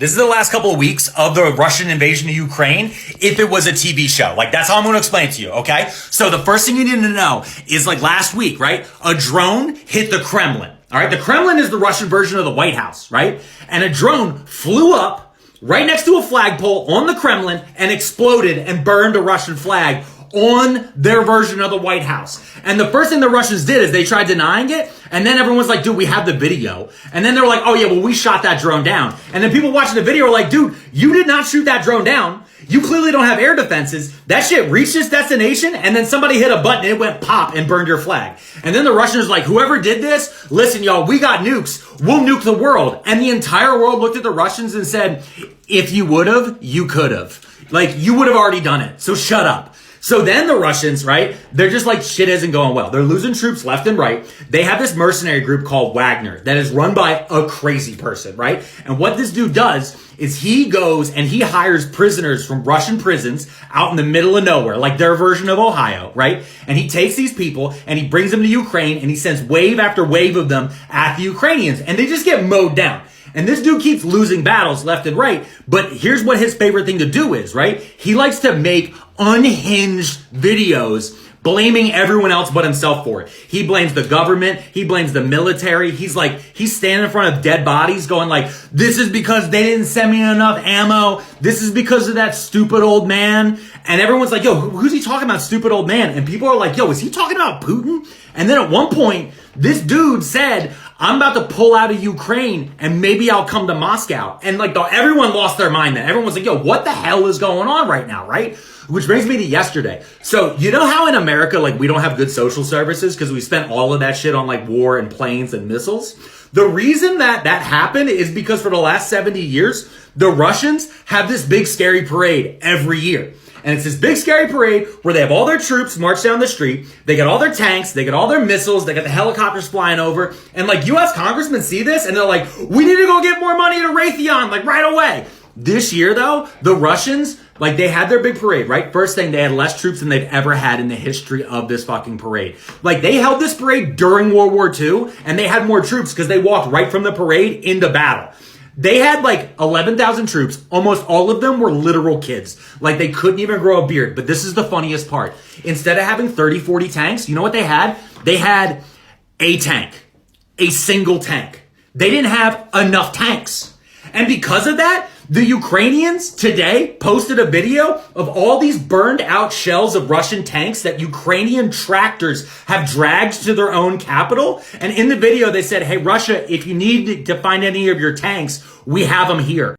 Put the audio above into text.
This is the last couple of weeks of the Russian invasion of Ukraine if it was a TV show. Like, that's how I'm going to explain it to you, okay? So the first thing you need to know is, like, last week, right? A drone hit the Kremlin, all right? The Kremlin is the Russian version of the White House, right? And a drone flew up right next to a flagpole on the Kremlin and exploded and burned a Russian flag on their version of the White House. And the first thing the Russians did is they tried denying it. And then everyone's like, dude, we have the video. And then they're like, oh yeah, well, we shot that drone down. And then people watching the video are like, dude, you did not shoot that drone down. You clearly don't have air defenses. That shit reached its destination. And then somebody hit a button and it went pop and burned your flag. And then the Russians like, whoever did this, listen, y'all, we got nukes. We'll nuke the world. And the entire world looked at the Russians and said, if you would have, you could have. Like, you would have already done it. So shut up. So then the Russians, right, they're just like, shit isn't going well. They're losing troops left and right. They have this mercenary group called Wagner that is run by a crazy person, right? And what this dude does is he goes and he hires prisoners from Russian prisons out in the middle of nowhere, like their version of Ohio, right? And he takes these people and he brings them to Ukraine and he sends wave after wave of them at the Ukrainians. And they just get mowed down. And this dude keeps losing battles left and right. But here's what his favorite thing to do is, right? He likes to make unhinged videos blaming everyone else but himself for it. He blames the government. He blames the military. He's standing in front of dead bodies going like, this is because they didn't send me enough ammo. This is because of that stupid old man. And everyone's like, yo, who's he talking about, stupid old man? And people are like, yo, is he talking about Putin? And then at one point, this dude said, I'm about to pull out of Ukraine and maybe I'll come to Moscow. And like everyone lost their mind then. Everyone was like, yo, what the hell is going on right now, right? Which brings me to yesterday. So you know how in America, like we don't have good social services because we spent all of that shit on like war and planes and missiles? The reason that happened is because for the last 70 years, the Russians have this big scary parade every year. And it's this big scary parade where they have all their troops march down the street. They got all their tanks. They got all their missiles. They got the helicopters flying over. And like U.S. congressmen see this and they're like, we need to go get more money to Raytheon, like right away. This year though, the Russians, like they had their big parade, right? First thing, they had less troops than they've ever had in the history of this fucking parade. Like they held this parade during World War II and they had more troops because they walked right from the parade into battle. They had like 11,000 troops. Almost all of them were literal kids. Like they couldn't even grow a beard. But this is the funniest part. Instead of having 30, 40 tanks, you know what they had? They had a tank. A single tank. They didn't have enough tanks. And because of that, the Ukrainians today posted a video of all these burned out shells of Russian tanks that Ukrainian tractors have dragged to their own capital. And in the video, they said, hey, Russia, if you need to find any of your tanks, we have them here.